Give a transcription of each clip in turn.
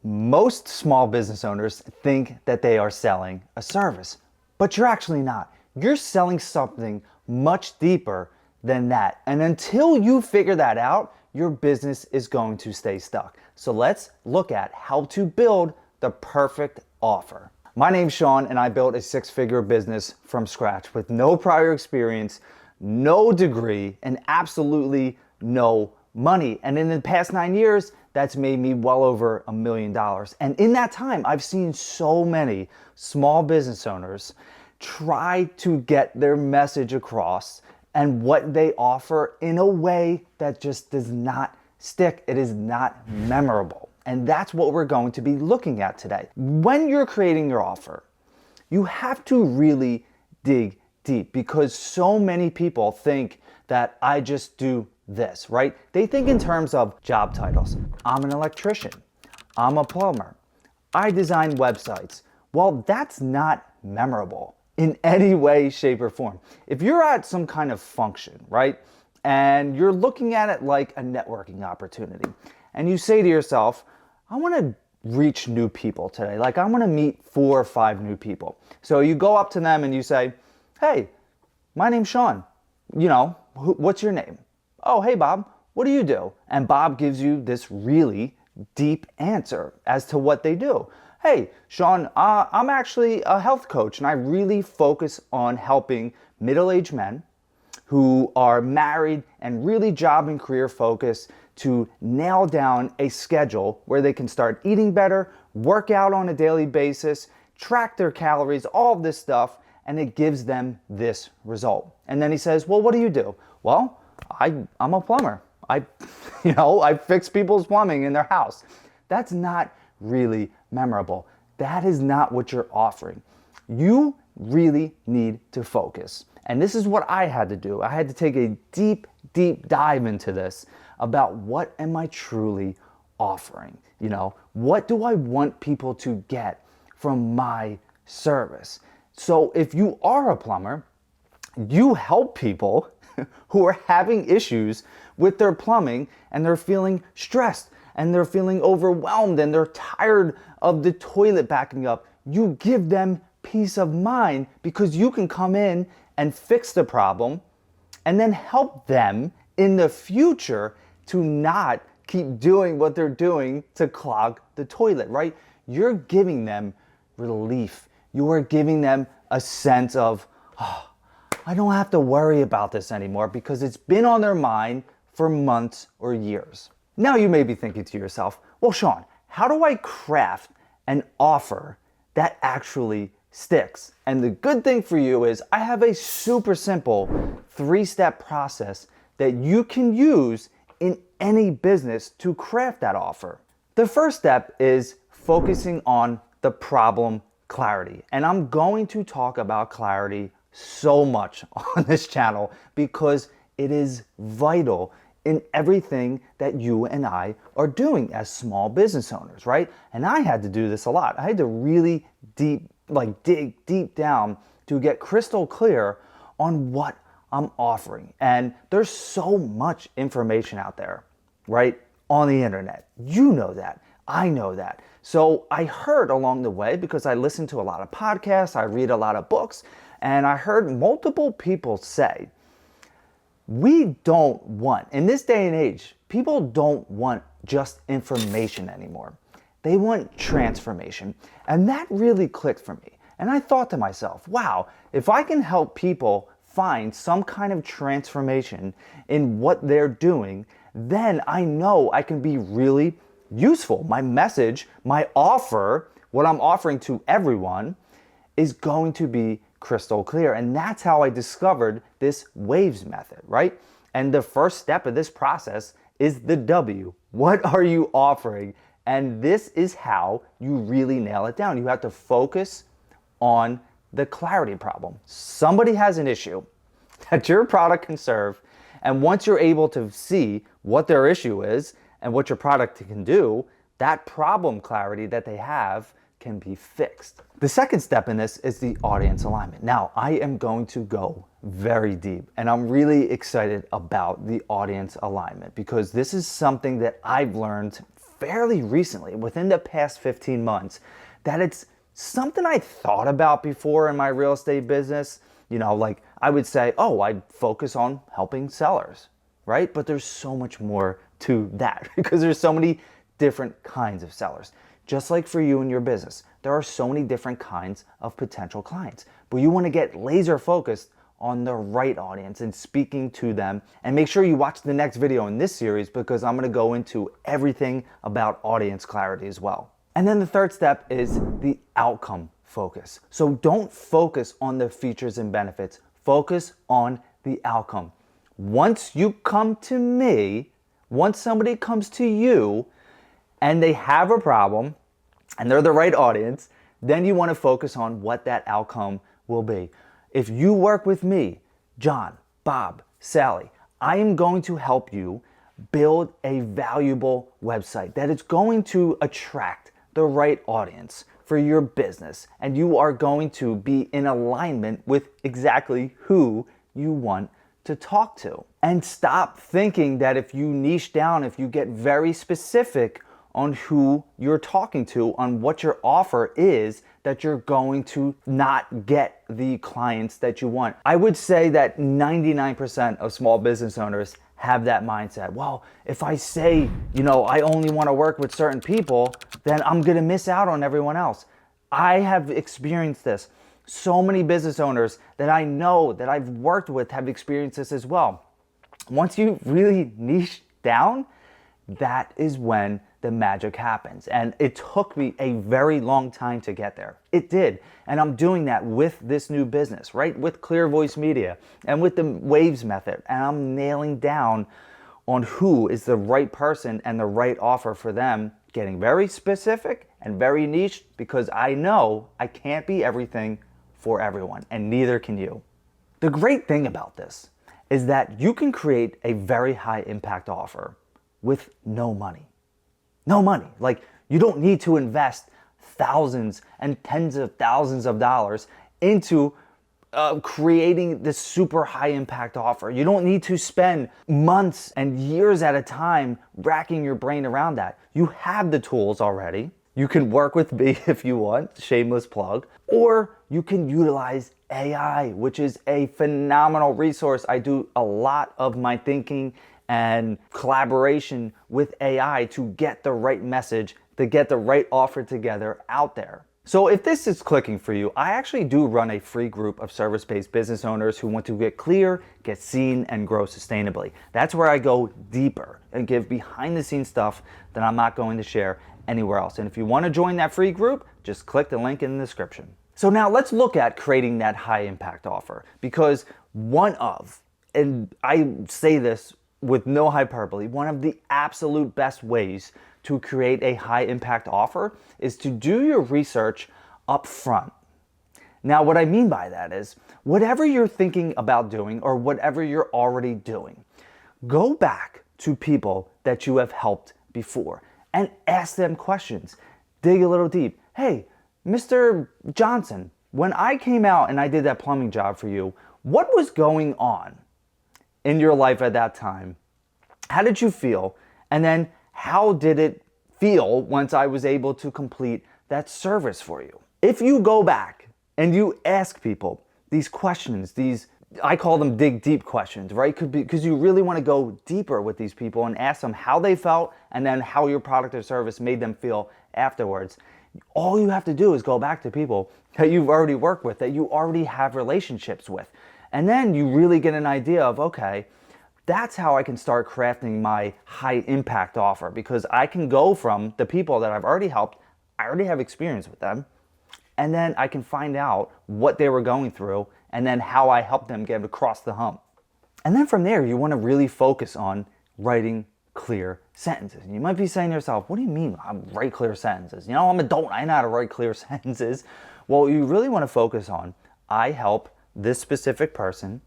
Most small business owners think that they are selling a service, but you're actually not. You're selling something much deeper than that. And until you figure that out, your business is going to stay stuck. So let's look at how to build the perfect offer. My name's Shawn, and I built a six-figure business from scratch with no prior experience, no degree, and absolutely no money. And in the past 9 years, that's made me well over $1 million. And in that time, I've seen so many small business owners try to get their message across and what they offer in a way that just does not stick. It is not memorable. And that's what we're going to be looking at today. When you're creating your offer, you have to really dig deep, because so many people think that I just do this, right? They think in terms of job titles. I'm an electrician. I'm a plumber. I design websites. Well, that's not memorable in any way, shape, or form. If you're at some kind of function, right, and you're looking at it like a networking opportunity, and you say to yourself, I want to reach new people today. Like, I want to meet 4 or 5 new people. So you go up to them and you say, hey, my name's Shawn. You know, what's your name? Oh, hey, Bob, what do you do? And Bob gives you this really deep answer as to what they do. Hey, Shawn, I'm actually a health coach, and I really focus on helping middle-aged men who are married and really job and career focused to nail down a schedule where they can start eating better, work out on a daily basis, track their calories, all of this stuff, and it gives them this result. And then he says, well, what do you do? Well, I'm a plumber. I fix people's plumbing in their house. That's not really memorable. That is not what you're offering. You really need to focus. And this is what I had to do. I had to take a deep, deep dive into this about what am I truly offering? You know, what do I want people to get from my service? So if you are a plumber, you help people who are having issues with their plumbing, and they're feeling stressed, and they're feeling overwhelmed, and they're tired of the toilet backing up. You give them peace of mind because you can come in and fix the problem and then help them in the future to not keep doing what they're doing to clog the toilet, right? You're giving them relief. You are giving them a sense of, oh, I don't have to worry about this anymore, because it's been on their mind for months or years. Now you may be thinking to yourself, well, Shawn, how do I craft an offer that actually sticks? And the good thing for you is I have a super simple 3-step process that you can use in any business to craft that offer. The first step is focusing on the problem clarity. And I'm going to talk about clarity so much on this channel because it is vital in everything that you and I are doing as small business owners, right? And I had to do this a lot. I had to really dig deep down to get crystal clear on what I'm offering. And there's so much information out there, right? On the internet. You know that. I know that. So I heard along the way, because I listen to a lot of podcasts, I read a lot of books, and I heard multiple people say, we don't want, in this day and age, people don't want just information anymore. They want transformation. And that really clicked for me. And I thought to myself, wow, if I can help people find some kind of transformation in what they're doing, then I know I can be really useful. My message, my offer, what I'm offering to everyone is going to be crystal clear. And that's how I discovered this WAVS method, right? And the first step of this process is the W. What are you offering? And this is how you really nail it down. You have to focus on the clarity problem. Somebody has an issue that your product can serve, and once you're able to see what their issue is and what your product can do, that problem clarity that they have can be fixed. The second step in this is the audience alignment. Now, I am going to go very deep, and I'm really excited about the audience alignment because this is something that I've learned fairly recently, within the past 15 months, that it's something I thought about before in my real estate business. Like I would say, oh, I'd focus on helping sellers, right? But there's so much more to that because there's so many different kinds of sellers. Just like for you and your business, there are so many different kinds of potential clients, but you want to get laser focused on the right audience and speaking to them. And make sure you watch the next video in this series because I'm going to go into everything about audience clarity as well. And then the third step is the outcome focus. So don't focus on the features and benefits, focus on the outcome. Once you come to me, once somebody comes to you and they have a problem and they're the right audience, then you want to focus on what that outcome will be. If you work with me, John, Bob, Sally, I am going to help you build a valuable website that is going to attract the right audience for your business, and you are going to be in alignment with exactly who you want to talk to. And stop thinking that if you niche down, if you get very specific on who you're talking to, on what your offer is, that you're going to not get the clients that you want. I would say that 99% of small business owners have that mindset. Well, if I say, I only want to work with certain people, then I'm going to miss out on everyone else. I have experienced this. So many business owners that I know that I've worked with have experienced this as well. Once you really niche down, that is when the magic happens. And it took me a very long time to get there. It did. And I'm doing that with this new business, right? With Clear Voice Media and with the Waves method. And I'm nailing down on who is the right person and the right offer for them, getting very specific and very niche because I know I can't be everything for everyone, and neither can you. The great thing about this is that you can create a very high impact offer with no money. No money. Like, you don't need to invest thousands and tens of thousands of dollars into creating this super high impact offer. You don't need to spend months and years at a time racking your brain around that. You have the tools already. You can work with me if you want, shameless plug, or you can utilize AI, which is a phenomenal resource. I do a lot of my thinking and collaboration with AI to get the right message, to get the right offer together out there. So if this is clicking for you, I actually do run a free group of service-based business owners who want to get clear, get seen, and grow sustainably. That's where I go deeper and give behind-the-scenes stuff that I'm not going to share anywhere else. And if you want to join that free group, just click the link in the description. So now let's look at creating that high-impact offer, because and I say this with no hyperbole, one of the absolute best ways to create a high impact offer is to do your research up front. Now, what I mean by that is whatever you're thinking about doing or whatever you're already doing, go back to people that you have helped before and ask them questions. Dig a little deep. Hey, Mr. Johnson, when I came out and I did that plumbing job for you, what was going on in your life at that time? How did you feel? And then how did it feel once I was able to complete that service for you? If you go back and you ask people these questions, I call them dig deep questions, right? Because you really want to go deeper with these people and ask them how they felt and then how your product or service made them feel afterwards. All you have to do is go back to people that you've already worked with, that you already have relationships with. And then you really get an idea of, okay, that's how I can start crafting my high impact offer, because I can go from the people that I've already helped, I already have experience with them, and then I can find out what they were going through and then how I helped them get across the hump. And then from there, you want to really focus on writing clear sentences. And you might be saying to yourself, what do you mean I write clear sentences? I'm an adult, I know how to write clear sentences. Well, you really want to focus on, I help this specific person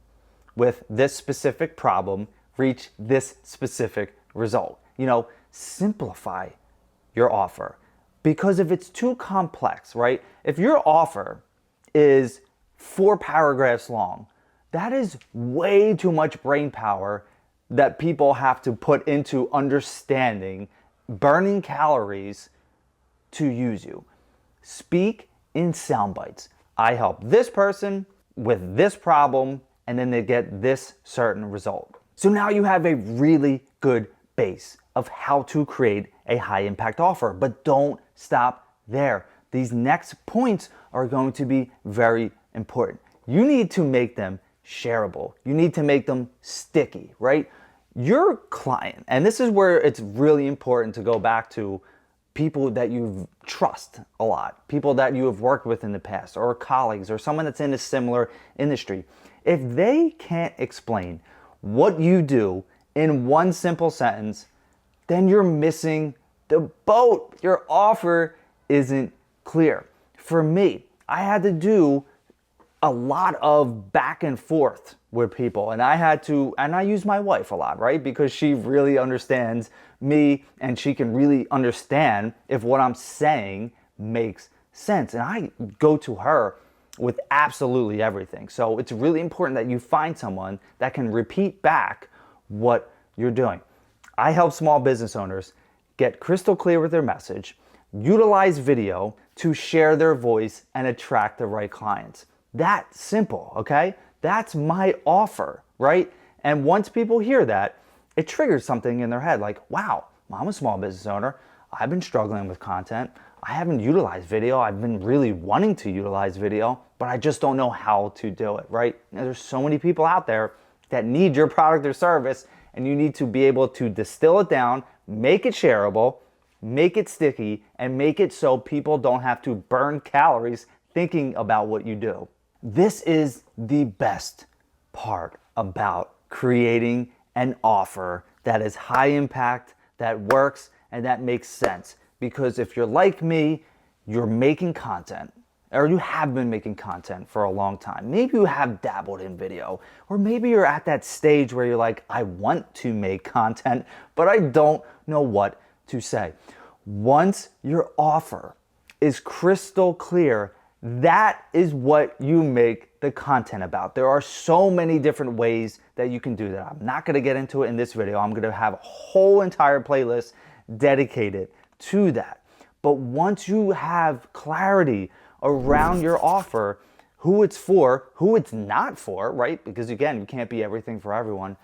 with this specific problem reach this specific result. Simplify your offer. Because if it's too complex, right? If your offer is 4 paragraphs long, that is way too much brain power that people have to put into understanding burning calories to use you. Speak in sound bites. I help this person with this problem, and then they get this certain result. So now you have a really good base of how to create a high impact offer, but don't stop there. These next points are going to be very important. You need to make them shareable. You need to make them sticky, right? Your client, and this is where it's really important to go back to people that you trust a lot, people that you have worked with in the past, or colleagues, or someone that's in a similar industry. If they can't explain what you do in one simple sentence, then you're missing the boat. Your offer isn't clear. For me, I had to do a lot of back and forth with people, and I use my wife a lot, right? Because she really understands me, and she can really understand if what I'm saying makes sense. And I go to her with absolutely everything. So it's really important that you find someone that can repeat back what you're doing. I help small business owners get crystal clear with their message, utilize video to share their voice and attract the right clients. That simple, okay? That's my offer, right? And once people hear that, it triggers something in their head like, wow, I'm a small business owner. I've been struggling with content. I haven't utilized video. I've been really wanting to utilize video, but I just don't know how to do it, right? Now, there's so many people out there that need your product or service, and you need to be able to distill it down, make it shareable, make it sticky, and make it so people don't have to burn calories thinking about what you do. This is the best part about creating an offer that is high impact, that works, and that makes sense. Because if you're like me, you're making content, or you have been making content for a long time. Maybe you have dabbled in video, or maybe you're at that stage where you're like, I want to make content, but I don't know what to say. Once your offer is crystal clear, that is what you make the content about. There are so many different ways that you can do that. I'm not gonna get into it in this video. I'm gonna have a whole entire playlist dedicated to that. But once you have clarity around your offer, who it's for, who it's not for, right? Because again, you can't be everything for everyone.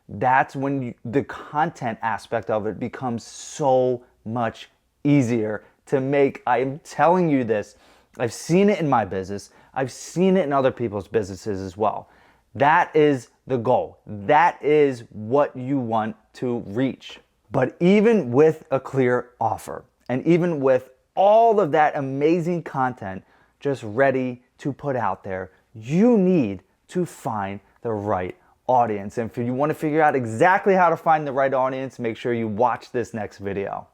That's when the content aspect of it becomes so much easier to make. I am telling you this. I've seen it in my business. I've seen it in other people's businesses as well. That is the goal. That is what you want to reach. But even with a clear offer, and even with all of that amazing content just ready to put out there, you need to find the right audience. And if you want to figure out exactly how to find the right audience, make sure you watch this next video.